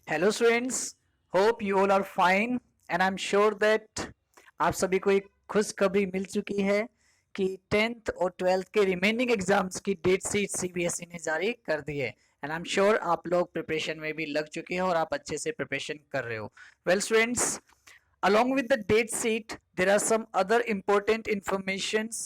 Hello students, hope you all are fine and I am sure that आप सभी को एक खुशखबरी मिल चुकी है कि 10th और 12th के रिमेनिंग एग्जाम्स की डेट शीट सीबीएसई ने जारी कर दी है। एंड आई एम श्योर आप लोग प्रिपरेशन में भी लग चुके हैं और आप अच्छे से प्रिपरेशन कर रहे हो। Well students, along with the date sheet there are some other important informations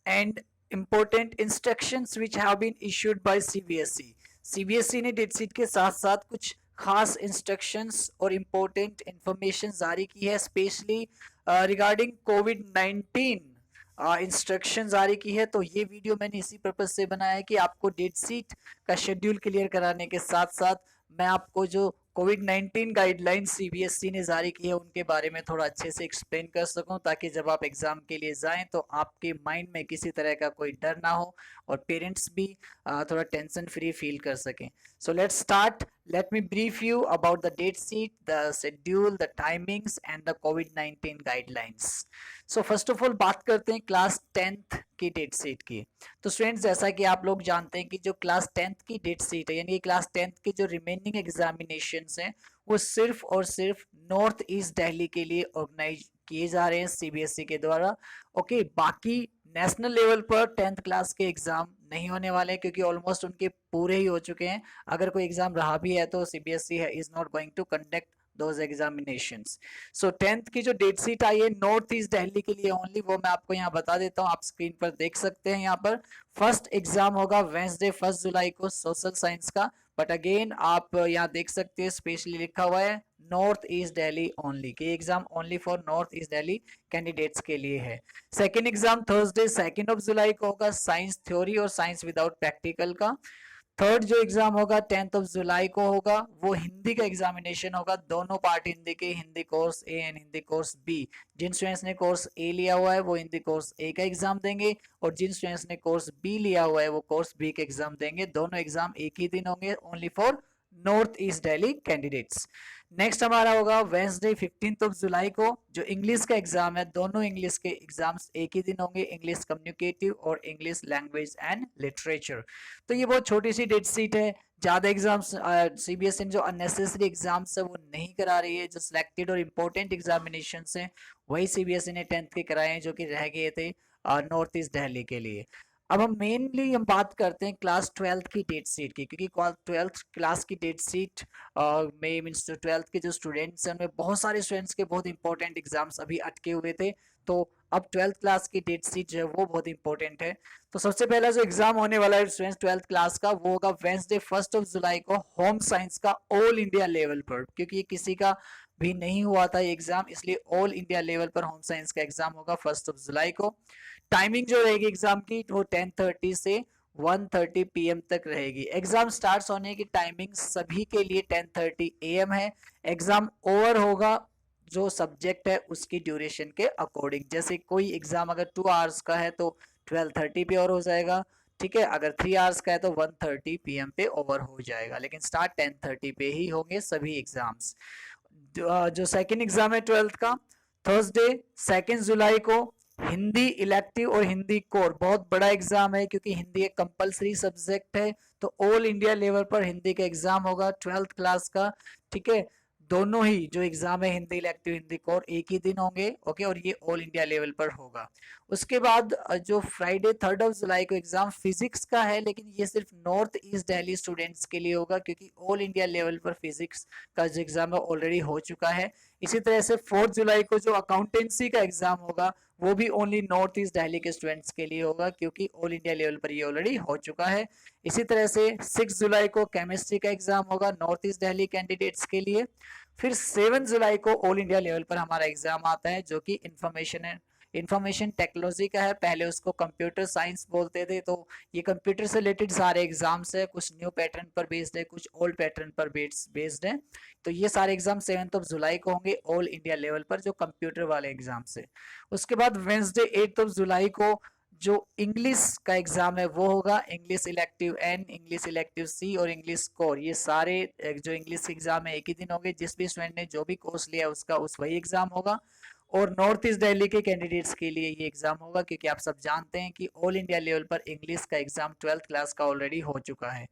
and important instructions which have been issued by CBSE। CBSE ने डेट शीट के साथ साथ कुछ खास इंस्ट्रक्शंस और इम्पोर्टेंट इंफॉर्मेशन जारी की है, स्पेशली रिगार्डिंग कोविड 19 इंस्ट्रक्शन जारी की है। तो ये वीडियो मैंने इसी पर्पज से बनाया है कि आपको डेट शीट का शेड्यूल क्लियर कराने के साथ साथ मैं आपको जो कोविड 19 गाइडलाइंस सीबीएसई ने जारी की है उनके बारे में थोड़ा अच्छे से एक्सप्लेन कर सकूं, ताकि जब आप एग्जाम के लिए जाएं तो आपके माइंड में किसी तरह का कोई डर ना हो और पेरेंट्स भी थोड़ा टेंशन फ्री फील कर सकें। So let's start. Let me brief you about the date sheet, the schedule, the timings and the covid 19 guidelines. So first of all बात करते हैं क्लास 10th की डेट शीट की। तो स्टूडेंट्स, जैसा कि आप लोग जानते हैं कि जो क्लास 10th की डेट शीट है, यानी क्लास 10th के जो रिमेनिंग एग्जामिनेशंस हैं वो सिर्फ और सिर्फ नॉर्थ ईस्ट दिल्ली के लिए ऑर्गेनाइज किए जा रहे हैं सीबीएसई के द्वारा। ओके, बाकी नेशनल लेवल पर 10th क्लास के एग्जाम नहीं होने वाले हैं क्योंकि ऑलमोस्ट उनके पूरे ही हो चुके हैं। अगर कोई एग्जाम रहा भी है तो CBSE is not going to conduct those examinations. So 10th की जो डेट शीट आई है नॉर्थ ईस्ट दिल्ली के लिए ओनली, वो मैं आपको यहाँ बता देता हूँ, आप स्क्रीन पर देख सकते हैं। यहाँ पर फर्स्ट एग्जाम होगा वेंसडे 1 जुलाई को सोशल साइंस का, बट अगेन आप यहाँ देख सकते हैं स्पेशली लिखा हुआ है नॉर्थ ईस्ट दिल्ली ओनली, कि exam only for north east Delhi candidates के लिए है। सेकेंड एग्जाम थर्सडे 2 जुलाई को होगा, साइंस थ्योरी और साइंस विदाउट प्रैक्टिकल का। थर्ड जो एग्जाम होगा 10 जुलाई को होगा, वो हिंदी का एग्जामिनेशन होगा। दोनों पार्ट हिंदी के, Hindi course A and Hindi course B. जिन स्टूडेंट्स ने कोर्स ए लिया हुआ है वो हिंदी कोर्स ए का एग्जाम देंगे और जिन स्टूडेंट्स ने कोर्स बी लिया हुआ है वो कोर्स बी का एग्जाम देंगे। दोनों एग्जाम एक ही दिन होंगे, only for north east Delhi candidates. Next हमारा होगा वेंसडे 15 जुलाई को, जो इंग्लिश का एग्जाम है। दोनों इंग्लिश के एग्जाम्स एक ही दिन होंगे, इंग्लिश कम्युनिकेटिव और इंग्लिश लैंग्वेज एंड लिटरेचर। तो ये बहुत छोटी सी डेट शीट है, ज्यादा एग्जाम्स सीबीएसई ने जो अननेसेसरी एग्जाम्स है वो नहीं करा रही है। जो सिलेक्टेड और इम्पोर्टेंट एग्जामिनेशन है वही सीबीएसई ने 10th के कराए हैं, जो कि रह गए थे नॉर्थ ईस्ट दिल्ली के लिए। अब हम बात करते हैं क्लास 12th की डेट शीट की, क्योंकि 12th क्लास की डेट शीट में मीन्स जो 12th के जो स्टूडेंट्स हैं उनमें बहुत सारे स्टूडेंट्स के बहुत इंपॉर्टेंट एग्जाम्स अभी अटके हुए थे। तो अब 12th क्लास की डेट शीट जो है वो बहुत इंपॉर्टेंट है। तो सबसे पहला जो एग्जाम होने वाला है स्टूडेंट्स 12th क्लास का, वो होगा वेंसडे 1 जुलाई को होम साइंस का ऑल इंडिया लेवल पर, क्योंकि ये किसी का भी नहीं हुआ था ये एग्जाम, इसलिए ऑल इंडिया लेवल पर होम साइंस का एग्जाम होगा 1 जुलाई को। टाइमिंग जो रहेगी एग्जाम की वो 10:30 से 1:30 PM तक रहेगी। एग्जाम स्टार्ट होने की टाइमिंग सभी के लिए 10:30 AM है। एग्जाम ओवर होगा जो सब्जेक्ट है उसकी ड्यूरेशन के अकॉर्डिंग। जैसे कोई एग्जाम अगर 2 आवर्स का है तो 12:30 पे ओवर हो जाएगा, ठीक है। अगर 3 आवर्स का है तो 1:30 PM पे ओवर हो जाएगा, लेकिन स्टार्ट 10:30 पे ही होंगे सभी एग्जाम्स। जो सेकंड एग्जाम है 12th का, थर्सडे 2 जुलाई को, हिंदी इलेक्टिव और हिंदी कोर। बहुत बड़ा एग्जाम है क्योंकि हिंदी एक कंपलसरी सब्जेक्ट है, तो ऑल इंडिया लेवल पर हिंदी का एग्जाम होगा 12th क्लास का, ठीक है। दोनों ही जो एग्जाम है हिंदी इलेक्टिव हिंदी कोर एक ही दिन होंगे, ओके, और ये ऑल इंडिया लेवल पर होगा। उसके बाद जो फ्राइडे 3 जुलाई को एग्जाम फिजिक्स का है, लेकिन ये सिर्फ नॉर्थ ईस्ट दिल्ली स्टूडेंट्स के लिए होगा क्योंकि ऑल इंडिया लेवल पर फिजिक्स का जो एग्जाम है ऑलरेडी हो चुका है। इसी तरह से 4 जुलाई को जो अकाउंटेंसी का एग्जाम होगा वो भी ओनली नॉर्थ ईस्ट दिल्ली के स्टूडेंट्स के लिए होगा क्योंकि ऑल इंडिया लेवल पर ये ऑलरेडी हो चुका है। इसी तरह से 6 जुलाई को केमिस्ट्री का एग्जाम होगा नॉर्थ ईस्ट दिल्ली कैंडिडेट्स के लिए। फिर 7 जुलाई को ऑल इंडिया लेवल पर हमारा एग्जाम आता है जो कि इंफॉर्मेशन टेक्नोलॉजी का है। पहले उसको कंप्यूटर साइंस बोलते थे, तो ये कंप्यूटर से रिलेटेड सारे एग्जाम्स है, कुछ न्यू पैटर्न पर बेस्ड है, कुछ ओल्ड पैटर्न पर बेस्ड है। तो ये सारे एग्जाम 7 जुलाई को होंगे ऑल इंडिया लेवल पर, जो कंप्यूटर वाले एग्जाम से। उसके बाद वेंसडे 8 जुलाई को जो इंग्लिश का एग्जाम है वो होगा, English elective N, English elective C और इंग्लिश कोर। ये सारे जो इंग्लिश एग्जाम है एक ही दिन होंगे, जिस भी स्टूडेंट ने जो भी कोर्स लिया उसका वही एग्जाम होगा। और नॉर्थ ईस्ट दिल्ली के कैंडिडेट्स के लिए ये एग्जाम होगा क्योंकि आप सब जानते हैं कि ऑल इंडिया लेवल पर इंग्लिश का एग्जाम 12th क्लास का ऑलरेडी हो चुका है।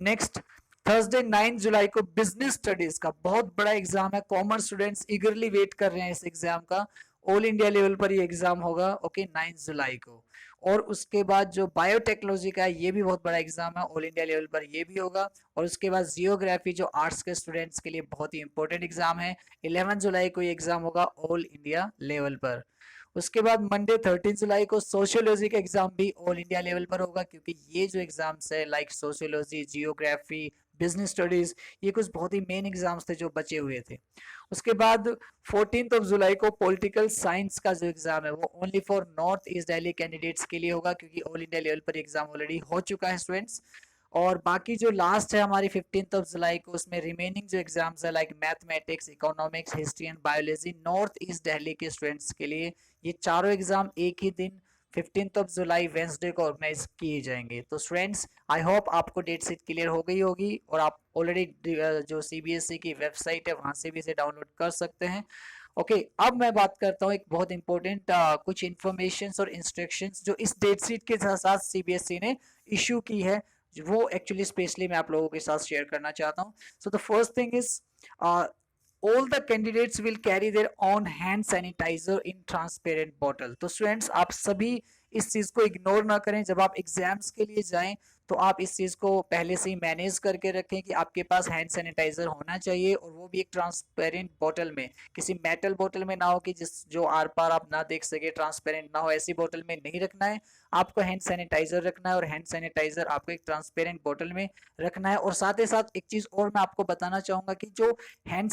नेक्स्ट थर्सडे 9 जुलाई को बिजनेस स्टडीज का बहुत बड़ा एग्जाम है, कॉमर्स स्टूडेंट्स ईगरली वेट कर रहे हैं इस एग्जाम का। ऑल इंडिया लेवल पर ये एग्जाम होगा, ओके, 9 जुलाई को। और उसके बाद जो बायोटेक्नोलॉजी का है ये भी बहुत बड़ा एग्जाम है, ऑल इंडिया लेवल पर ये भी होगा। और उसके बाद जियोग्राफी जो आर्ट्स के स्टूडेंट्स के लिए बहुत ही इंपॉर्टेंट एग्जाम है, 11 जुलाई को ये एग्जाम होगा ऑल इंडिया लेवल पर। उसके बाद मंडे 13 जुलाई को सोशियोलॉजी का एग्जाम भी ऑल इंडिया लेवल पर होगा, क्योंकि ये जो एग्जाम्स है like sociology, geography, business studies, ये कुछ बहुत ही मेन एग्जाम्स थे जो बचे हुए थे। उसके बाद 14 जुलाई को पॉलिटिकल साइंस का जो एग्जाम है वो only for north east Delhi candidates के लिए होगा, क्योंकि ऑल इंडिया लेवल पर एग्जाम ऑलरेडी हो चुका है स्टूडेंट्स। और बाकी जो लास्ट है हमारी 15 जुलाई को, उसमें रिमेनिंग जो एग्जाम्स है like mathematics, economics, history and biology north east Delhi के स्टूडेंट्स के लिए ये चारों एग्जाम एक ही दिन 15 जुलाई वेंसडे को ऑर्गेनाइज किए जाएंगे। तो स्टूडेंट्स आई होप आपको डेट शीट क्लियर हो गई होगी और आप ऑलरेडी जो सीबीएसई की वेबसाइट है वहां से भी इसे डाउनलोड कर सकते हैं। ओके, अब मैं बात करता हूँ एक बहुत इंपॉर्टेंट कुछ इंफॉर्मेशन और इंस्ट्रक्शंस जो इस डेट शीट के साथ सीबीएसई ने इशू की है, वो एक्चुअली स्पेशली मैं आप लोगों के साथ शेयर करना चाहता हूँ। So the first thing is all the candidates will carry their own hand sanitizer in transparent bottle। तो स्टूडेंट्स आप सभी इस चीज को इग्नोर ना करें, जब आप एग्जाम्स के लिए जाएं तो आप इस चीज को पहले से ही मैनेज करके रखें कि आपके पास हैंड सैनिटाइजर होना चाहिए, और वो भी एक ट्रांसपेरेंट बोतल में, किसी मेटल बोतल में ना हो कि जिस जो आर पार आप ना देख सके, ट्रांसपेरेंट ना हो, ऐसी बोतल में नहीं रखना है। आपको हैंड सैनिटाइजर रखना है और हैंड सैनिटाइजर आपको एक ट्रांसपेरेंट बोतल में रखना है। और साथ ही साथ एक चीज और मैं आपको बताना चाहूंगा कि जो हैंड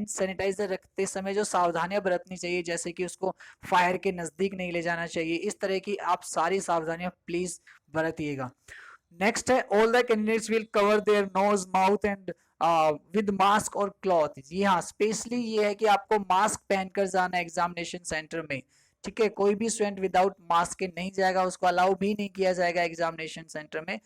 सैनिटाइजर रखते समय जो सावधानियां बरतनी चाहिए, जैसे कि उसको फायर के नजदीक नहीं ले जाना चाहिए, इस तरह की आप सारी सावधानियां प्लीज बरतिएगा। नेक्स्ट है all the candidates will cover their nose, mouth and with mask और क्लॉथ। जी हाँ, स्पेशली ये है कि आपको मास्क पहनकर जाना है एग्जामिनेशन सेंटर में, ठीक है। कोई भी स्टूडेंट विदाउट मास्क के नहीं जाएगा, उसको अलाउ भी नहीं किया जाएगा एग्जामिनेशन सेंटर में।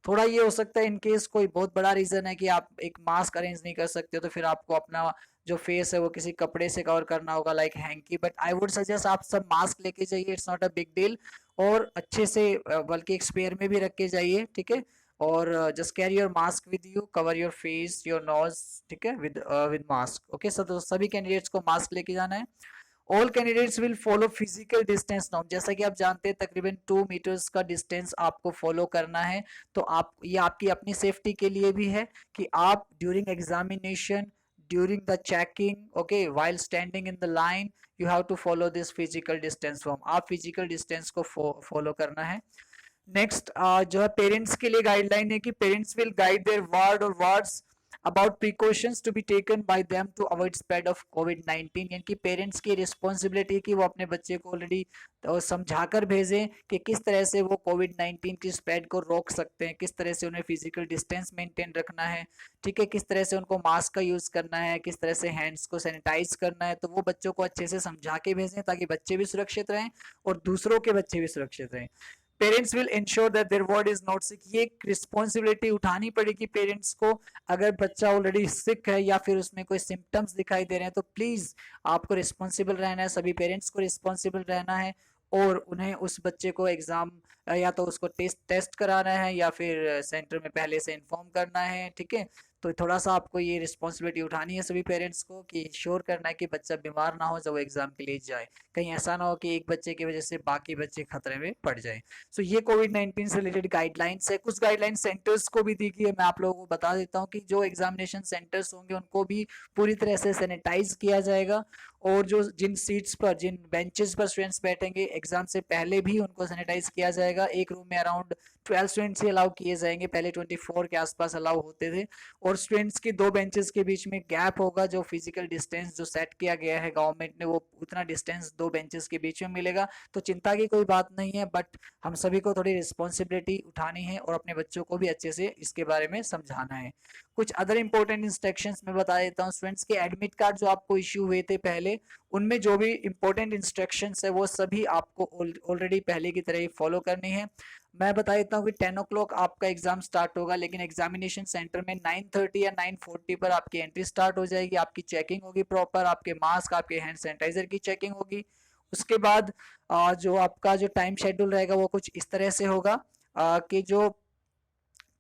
थोड़ा ये हो सकता है इन केस कोई बहुत बड़ा रीजन है कि आप एक मास्क अरेंज नहीं कर सकते, तो फिर आपको अपना जो फेस है वो किसी कपड़े से कवर करना होगा like hanky, but I would suggest आप सब मास्क लेके जाइए, it's not a big deal. और अच्छे से बल्कि एक स्पेयर में भी रख के जाइए, ठीक है। और just carry your mask with you, cover your face, your nose, ठीक है, विद मास्क। ओके, तो सभी कैंडिडेट्स को मास्क लेके जाना है। All candidates will follow physical distance norm. जैसा कि आप जानते हैं तकरीबन 2 मीटर्स का डिस्टेंस आपको फॉलो करना है। तो आप ये आपकी अपनी सेफ्टी के लिए भी है कि आप during examination, during the checking, okay, while standing in the line, you have to follow this physical distance norm. आप फिजिकल डिस्टेंस को फॉलो करना है। नेक्स्ट जो है पेरेंट्स के लिए गाइडलाइन है कि parents will guide there ward और wards about precautions to be taken by them to avoid spread of COVID-19। यानी कि पेरेंट्स की रिस्पॉन्सिबिलिटी कि वो अपने बच्चे को ऑलरेडी समझाकर भेजें कि किस तरह से वो कोविड-19 की स्प्रेड को रोक सकते हैं, किस तरह से उन्हें फिजिकल डिस्टेंस मेंटेन रखना है, ठीक है, किस तरह से उनको मास्क का यूज करना है, किस तरह से हैंड्स को सैनिटाइज करना है। तो वो बच्चों को अच्छे से समझा के भेजें ताकि बच्चे भी सुरक्षित रहें और दूसरों के बच्चे भी सुरक्षित रहें। Parents will ensure that their ward is not sick. ये एक रिस्पॉन्सिबिलिटी उठानी पड़ेगी पेरेंट्स को। अगर बच्चा ऑलरेडी सिक है या फिर उसमें कोई सिम्टम्स दिखाई दे रहे हैं तो प्लीज आपको रिस्पॉन्सिबल रहना है, सभी पेरेंट्स को रिस्पॉन्सिबल रहना है और उन्हें उस बच्चे को एग्जाम या तो उसको टेस्ट कराना है या फिर सेंटर में पहले से इन्फॉर्म करना है, ठीक है। तो थोड़ा सा आपको ये रिस्पॉन्सिबिलिटी उठानी है सभी पेरेंट्स को कि इंश्योर करना है कि बच्चा बीमार ना हो जब वो एग्जाम के लिए जाए। कहीं ऐसा ना हो कि एक बच्चे की वजह से बाकी बच्चे खतरे में पड़ जाए। सो ये कोविड-19 से रिलेटेड गाइडलाइंस है। कुछ गाइडलाइन सेंटर्स को भी दी गई है, मैं आप लोगों को बता देता हूँ कि जो एग्जामिनेशन सेंटर्स होंगे उनको भी पूरी तरह से सैनिटाइज किया जाएगा और जो जिन सीट्स पर, जिन बेंचेस पर स्टूडेंट्स बैठेंगे एग्जाम से पहले भी उनको सैनिटाइज किया जाएगा। एक रूम में अराउंड 12 स्टूडेंट्स ही अलाउ किए जाएंगे, पहले 24 के आसपास अलाउ होते थे। और स्टूडेंट्स की 2 बेंचेस के बीच में गैप होगा, जो फिजिकल डिस्टेंस जो सेट किया गया है गवर्नमेंट ने, वो उतना डिस्टेंस 2 बेंचेस के बीच में मिलेगा। तो चिंता की कोई बात नहीं है, बट हम सभी को थोड़ी रिस्पॉन्सिबिलिटी उठानी है और अपने बच्चों को भी अच्छे से इसके बारे में समझाना है। कुछ अदर इंपॉर्टेंट इंस्ट्रक्शंस मैं बता देता हूँ। स्टूडेंट्स के एडमिट कार्ड जो आपको इश्यू हुए थे पहले, उनमें जो भी इंपॉर्टेंट इंस्ट्रक्शंस है वो सभी आपको ऑलरेडी पहले की तरह ही फॉलो करनी है। मैं बता देता हूँ कि 10 ओ क्लॉक आपका एग्जाम स्टार्ट होगा, लेकिन एग्जामिनेशन सेंटर में 9:30 या 9:40 पर आपकी एंट्री स्टार्ट हो जाएगी। आपकी चेकिंग होगी प्रॉपर, आपके मास्क, आपके हैंड सैनिटाइजर की चेकिंग होगी। उसके बाद जो आपका जो टाइम शेड्यूल रहेगा वो कुछ इस तरह से होगा कि जो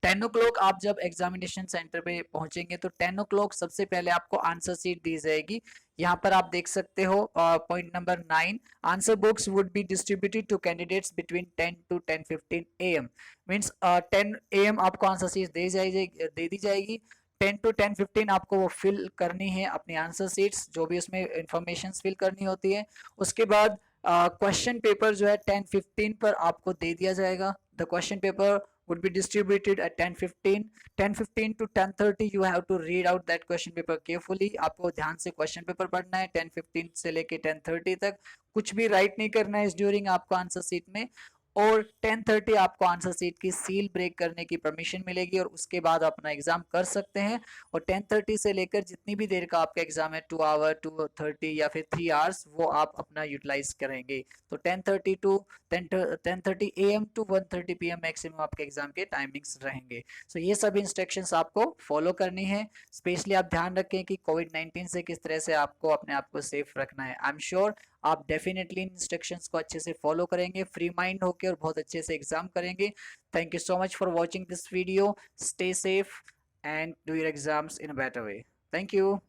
10 o'clock आप जब एग्जामिनेशन सेंटर पे पहुंचेंगे तो 10 o'clock सबसे पहले आपको आंसर शीट दी जाएगी। यहाँ पर आप देख सकते हो point number 9, answer books would be distributed to candidates between 10 to 10:15 AM। Means 10 AM आपको आंसर शीट दे दी जाएगी। 10 to 10:15 आपको वो फिल करनी है अपनी आंसर शीट्स, जो भी उसमें इंफॉर्मेशन फिल करनी होती है। उसके बाद क्वेश्चन पेपर जो है 10:15 पर आपको दे दिया जाएगा। The question paper would be distributed at 10:15 to 10:30 you have to read out that question paper carefully। आपको ध्यान से क्वेश्चन पेपर पढ़ना है 10:15 से लेके 10:30 तक। कुछ भी राइट नहीं करना है इस ड्यूरिंग आपको आंसर शीट में। और 10:30 आपको आंसर शीट की सील ब्रेक करने की परमिशन मिलेगी और उसके बाद अपना एग्जाम कर सकते हैं। और 10:30 से लेकर जितनी भी देर का आपका एग्जाम है 2 आवर 2:30 या फिर 3 आवर्स, वो आप अपना यूटिलाइज करेंगे। तो 10:30 AM to 1:30 PM मैक्सिमम आपके एग्जाम के टाइमिंग्स रहेंगे। सो ये सब इंस्ट्रक्शंस आपको फॉलो करनी है। स्पेशली आप ध्यान रखें कि कोविड-19 से किस तरह से आपको अपने आप को सेफ रखना है। आई एम श्योर आप डेफिनेटली इंस्ट्रक्शंस को अच्छे से फॉलो करेंगे, फ्री माइंड होकर और बहुत अच्छे से एग्जाम करेंगे। Thank you so much for watching this video. Stay safe and do your exams in a better way. Thank you.